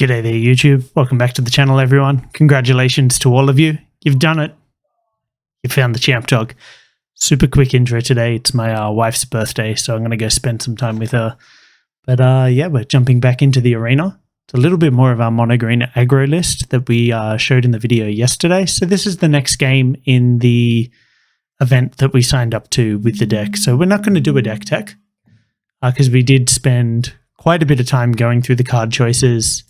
G'day there YouTube, welcome back to the channel everyone. Congratulations to all of you, you've done it. You found the champ dog. Super quick intro today, it's my wife's birthday, so I'm going to go spend some time with her. But yeah, we're jumping back into the arena. It's a little bit more of our MonoGreen Aggro list that we showed in the video yesterday. So this is the next game in the event that we signed up to with the deck. So we're not going to do a deck tech, because we did spend quite a bit of time going through the card choices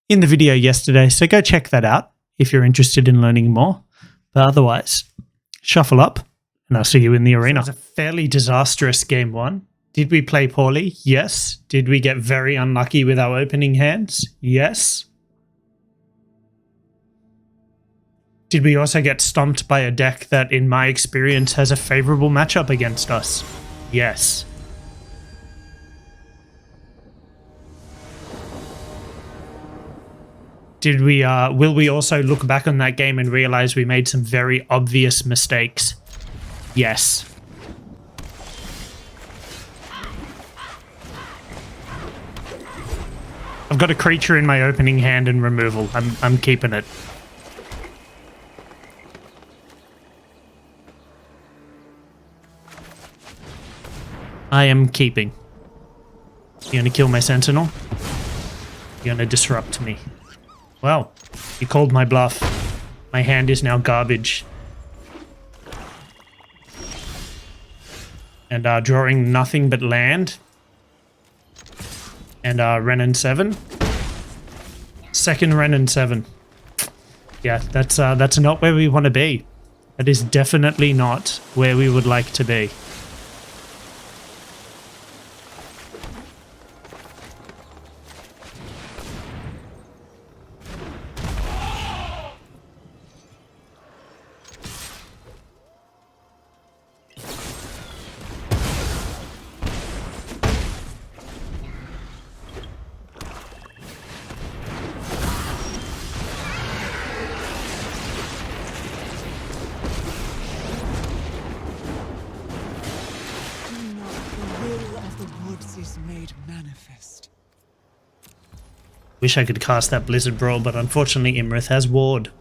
in the video yesterday, so go check that out if you're interested in learning more. But otherwise, shuffle up, and I'll see you in the arena. So it was a fairly disastrous game one. Did we play poorly? Yes. Did we get very unlucky with our opening hands? Yes. Did we also get stomped by a deck that, in my experience, has a favorable matchup against us? Yes. Did we, will we also look back on that game and realize we made some very obvious mistakes? Yes. I've got a creature in my opening hand and removal. I'm keeping it. I am keeping. You gonna kill my sentinel? You're gonna disrupt me. Well, you called my bluff. My hand is now garbage. And drawing nothing but land. And Renin 7. Second Renin 7. Yeah, that's not where we want to be. That is definitely not where we would like to be. Wish I could cast that Blizzard Brawl, but unfortunately Imrith has Ward.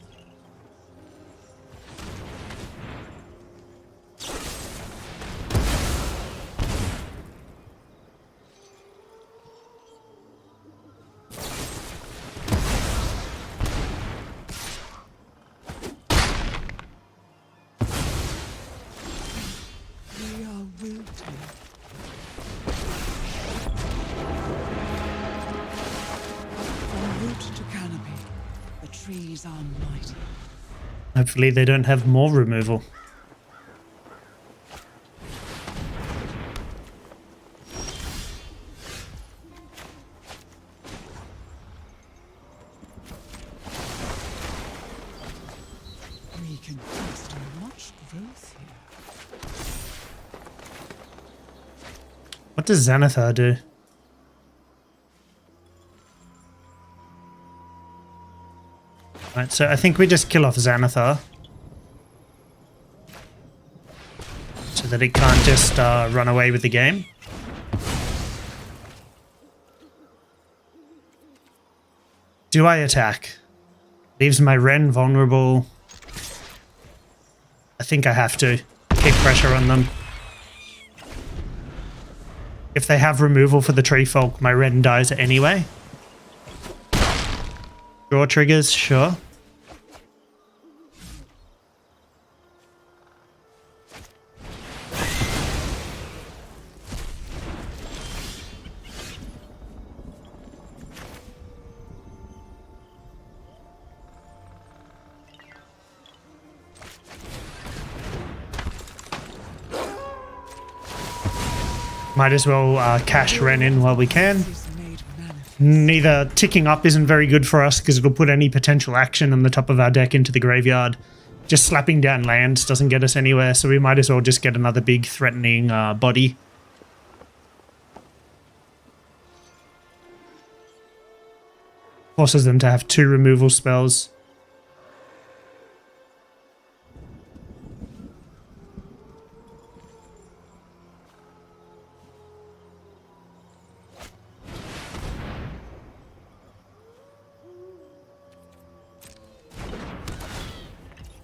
Hopefully they don't have more removal. We can foster much growth here. What does Xanathar do? Right, so I think we just kill off Xanathar so that it can't just run away with the game. Do I attack? Leaves my Ren vulnerable. I think I have to keep pressure on them. If they have removal for the Tree Folk, my Ren dies anyway. Draw triggers, sure. Might as well cash Ren in while we can. Neither ticking up isn't very good for us because it'll put any potential action on the top of our deck into the graveyard. Just slapping down lands doesn't get us anywhere, so we might as well just get another big threatening body. Forces them to have 2 removal spells.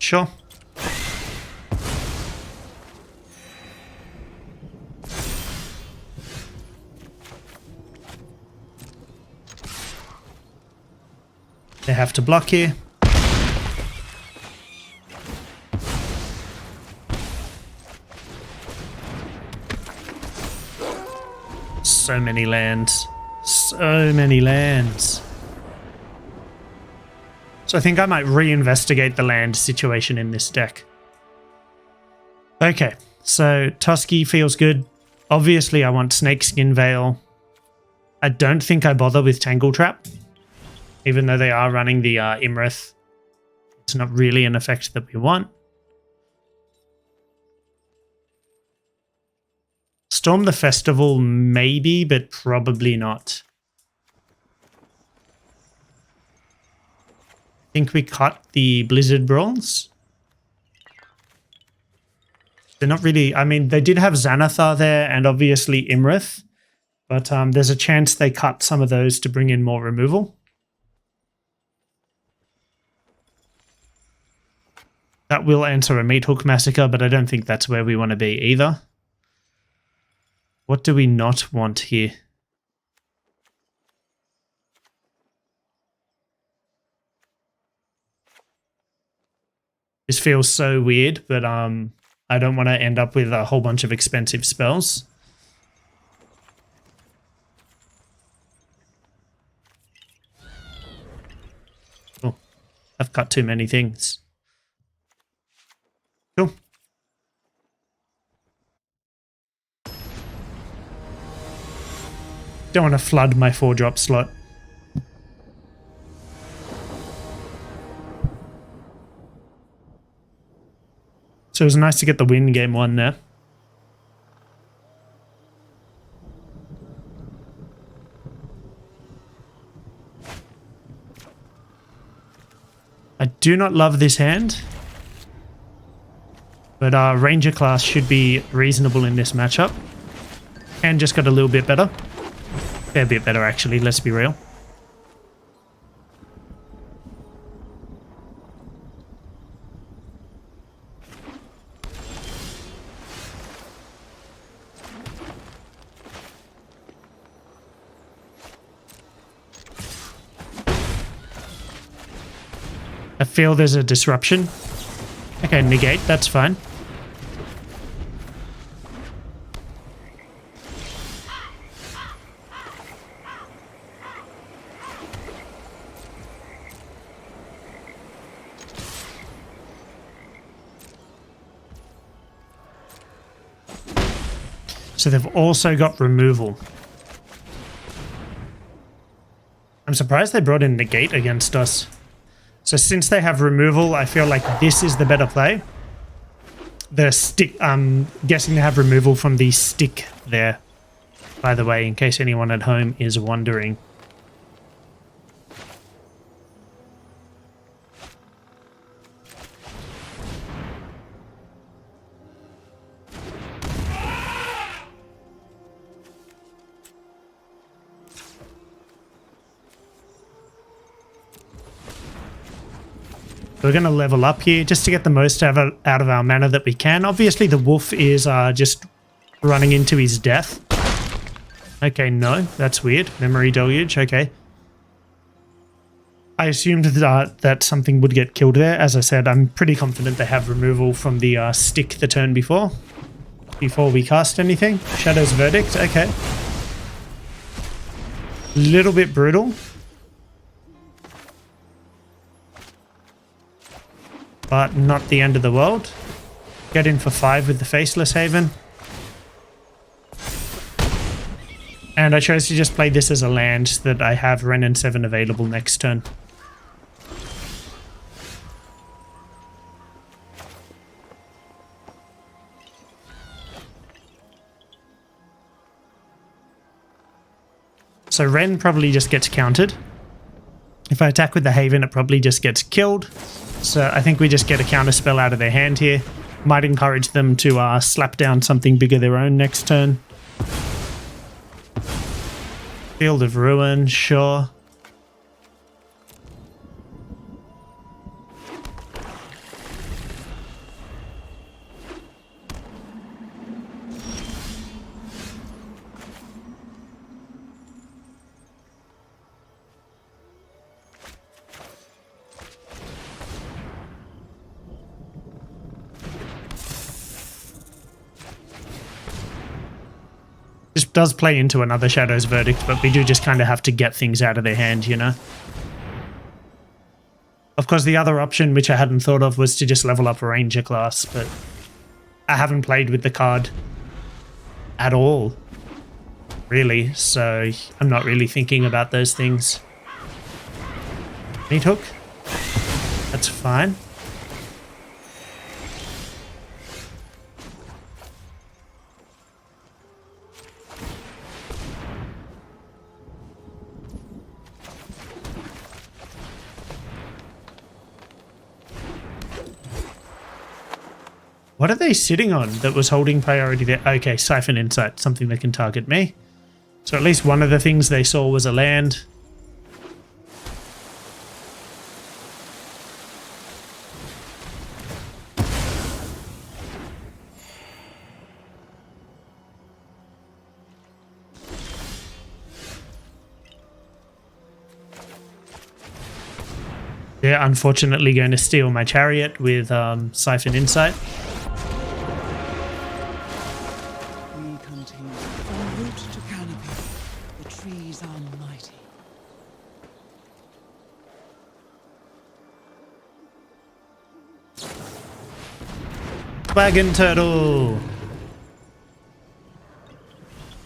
Sure. They have to block here. So many lands. So many lands. So I think I might reinvestigate the land situation in this deck. Okay, so Tusky feels good. Obviously I want Snakeskin Veil. I don't think I bother with Tangle Trap. Even though they are running the Imrith. It's not really an effect that we want. Storm the Festival, maybe, but probably not. I think we cut the Blizzard Brawls. They're not really... I mean, they did have Xanathar there and obviously Imrith. But there's a chance they cut some of those to bring in more removal. That will answer a Meat Hook Massacre, but I don't think that's where we want to be either. What do we not want here? This feels so weird, but I don't want to end up with a whole bunch of expensive spells. Oh, I've cut too many things. Cool. Don't want to flood my 4-drop slot. So it was nice to get the win game 1 there. I do not love this hand. But Ranger class should be reasonable in this matchup. And just got a little bit better. Fair bit better actually, let's be real. I feel there's a disruption. Okay, negate, that's fine. So they've also got removal. I'm surprised they brought in negate against us. So since they have removal, I feel like this is the better play. The stick, I'm guessing they have removal from the stick there, by the way, in case anyone at home is wondering. We're going to level up here just to get the most out of our mana that we can. Obviously, the wolf is just running into his death. Okay, no, that's weird. Memory Deluge, okay. I assumed that something would get killed there. As I said, I'm pretty confident they have removal from the stick the turn before we cast anything. Shadow's Verdict, okay. Little bit brutal. But not the end of the world. Get in for 5 with the Faceless Haven. And I chose to just play this as a land so that I have Ren and 7 available next turn. So Ren probably just gets countered. If I attack with the Haven, it probably just gets killed. So I think we just get a counter spell out of their hand here. Might encourage them to slap down something bigger their own next turn. Field of Ruin, sure. does play into another Shadow's Verdict, but we do just kind of have to get things out of their hand, you know? Of course, the other option, which I hadn't thought of, was to just level up a Ranger class, but I haven't played with the card at all, really, so I'm not really thinking about those things. Meat hook? That's fine. What are they sitting on that was holding priority there? Okay, Siphon Insight, something that can target me. So at least one of the things they saw was a land. They're unfortunately going to steal my Chariot with Siphon Insight. Wagon Turtle!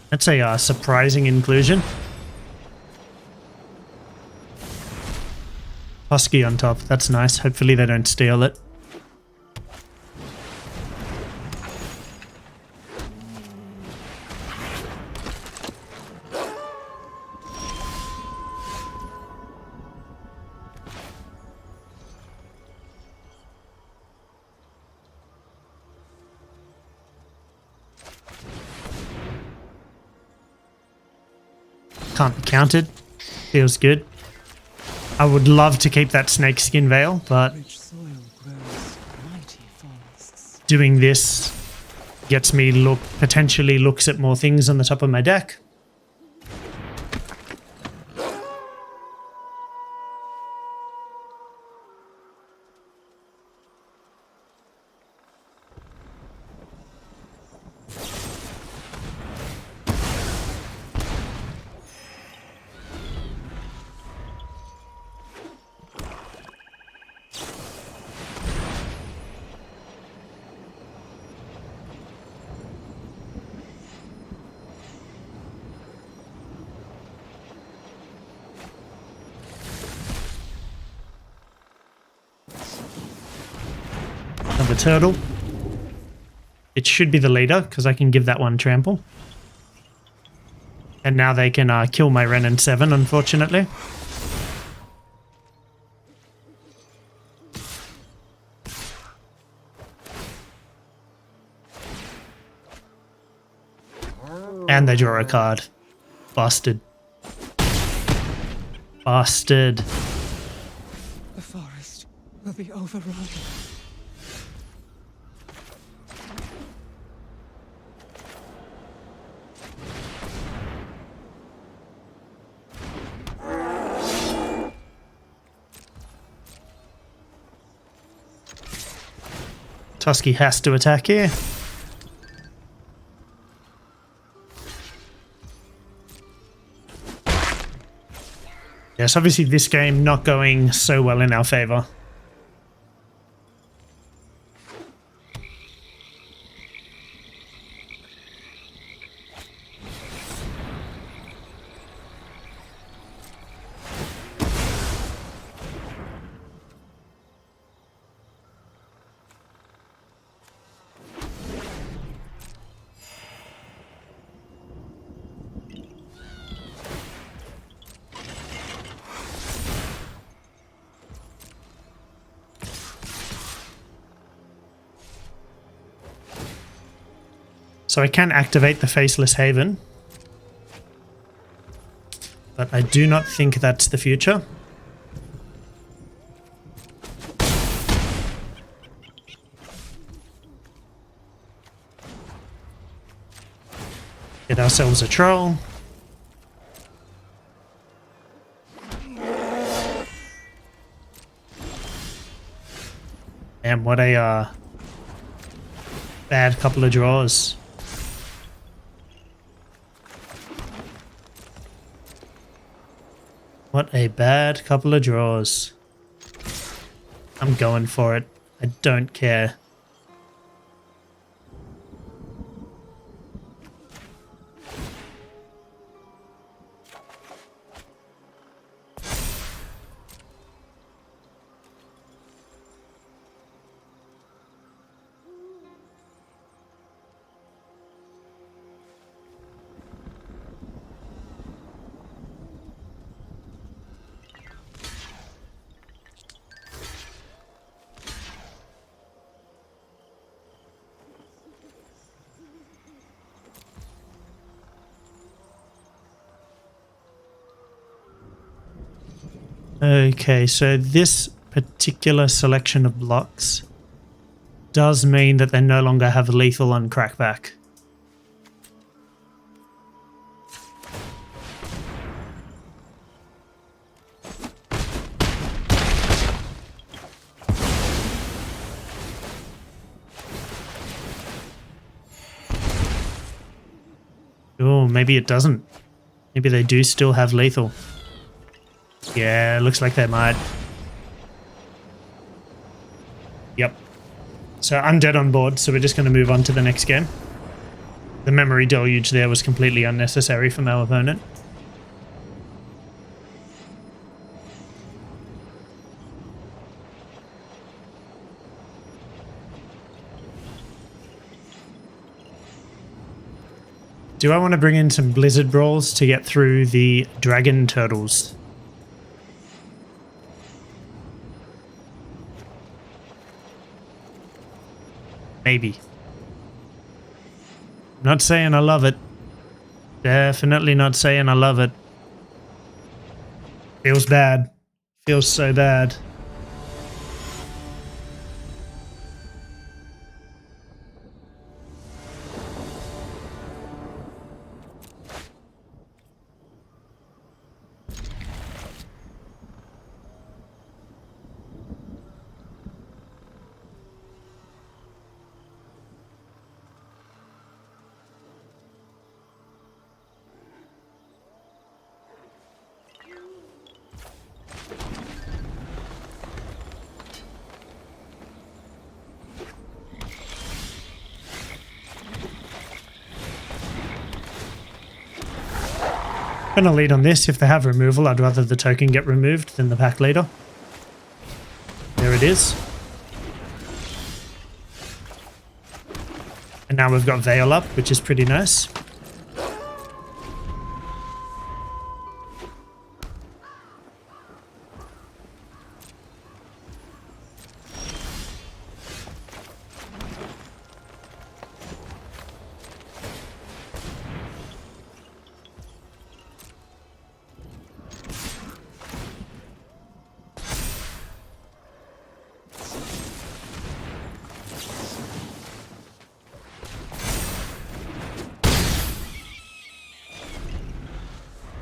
That's a surprising inclusion. Husky on top, that's nice. Hopefully they don't steal it. Can't be counted. Feels good. I would love to keep that snake skin veil, but doing this gets me potentially looks at more things on the top of my deck. Another turtle. It should be the leader, because I can give that one trample. And now they can kill my Ren and 7, unfortunately. And they draw a card. Bastard. Bastard. The forest will be overrun. Tusky has to attack here. Yes, obviously this game not going so well in our favor. So I can activate the Faceless Haven, but I do not think that's the future. Get ourselves a troll. And what a bad couple of draws. What a bad couple of draws. I'm going for it. I don't care. Okay, so this particular selection of blocks does mean that they no longer have lethal on crackback. Oh, maybe it doesn't. Maybe they do still have lethal. Yeah, looks like they might. Yep. So I'm dead on board, so we're just going to move on to the next game. The memory deluge there was completely unnecessary from our opponent. Do I want to bring in some Blizzard Brawls to get through the Dragon Turtles? Maybe. Not saying I love it. Definitely not saying I love it. Feels bad. Feels so bad. I'm going to lead on this. If they have removal, I'd rather the token get removed than the pack leader. There it is. And now we've got Veil up, which is pretty nice.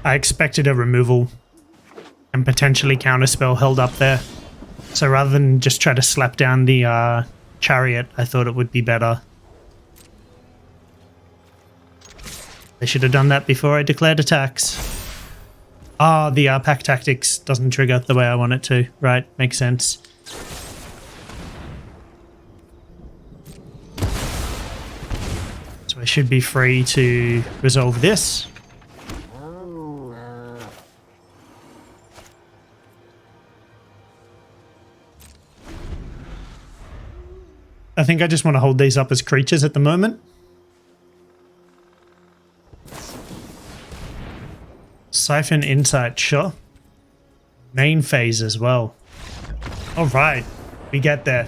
I expected a removal and potentially counterspell held up there. So rather than just try to slap down the Chariot, I thought it would be better. They should have done that before I declared attacks. Ah, the pack tactics doesn't trigger the way I want it to. Right, makes sense. So I should be free to resolve this. I think I just want to hold these up as creatures at the moment. Siphon Insight, sure. Main phase as well. Alright, we get there.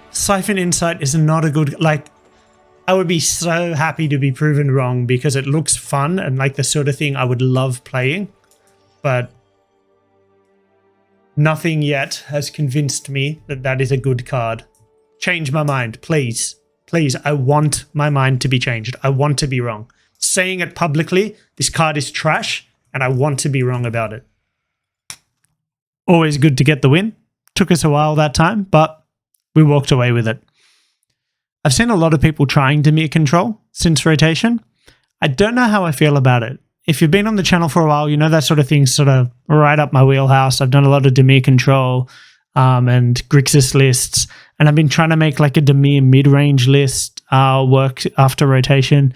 Siphon Insight is not a good... Like, I would be so happy to be proven wrong because it looks fun and like the sort of thing I would love playing. But... nothing yet has convinced me that that is a good card. Change my mind, please. Please, I want my mind to be changed. I want to be wrong. Saying it publicly, this card is trash, and I want to be wrong about it. Always good to get the win. Took us a while that time, but we walked away with it. I've seen a lot of people trying Dimir Control since rotation. I don't know how I feel about it. if you've been on the channel for a while, you know that sort of thing's sort of right up my wheelhouse. I've done a lot of Dimir Control and Grixis lists, and I've been trying to make like a Dimir mid-range list work after rotation,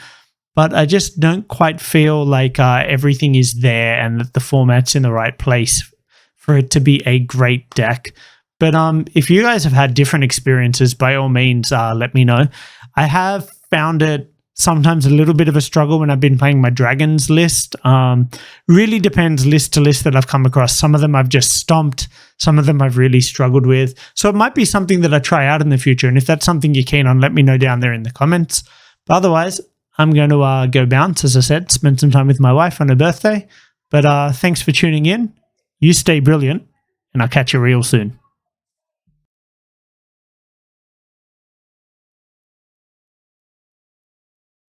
but I just don't quite feel like everything is there and that the format's in the right place for it to be a great deck. But if you guys have had different experiences, by all means, let me know. I have found it sometimes a little bit of a struggle when I've been playing my Dragons list. Really depends list to list that I've come across. Some of them I've just stomped. Some of them I've really struggled with. So it might be something that I try out in the future. And if that's something you're keen on, let me know down there in the comments. But otherwise, I'm going to go bounce, as I said, spend some time with my wife on her birthday. But thanks for tuning in. You stay brilliant, and I'll catch you real soon.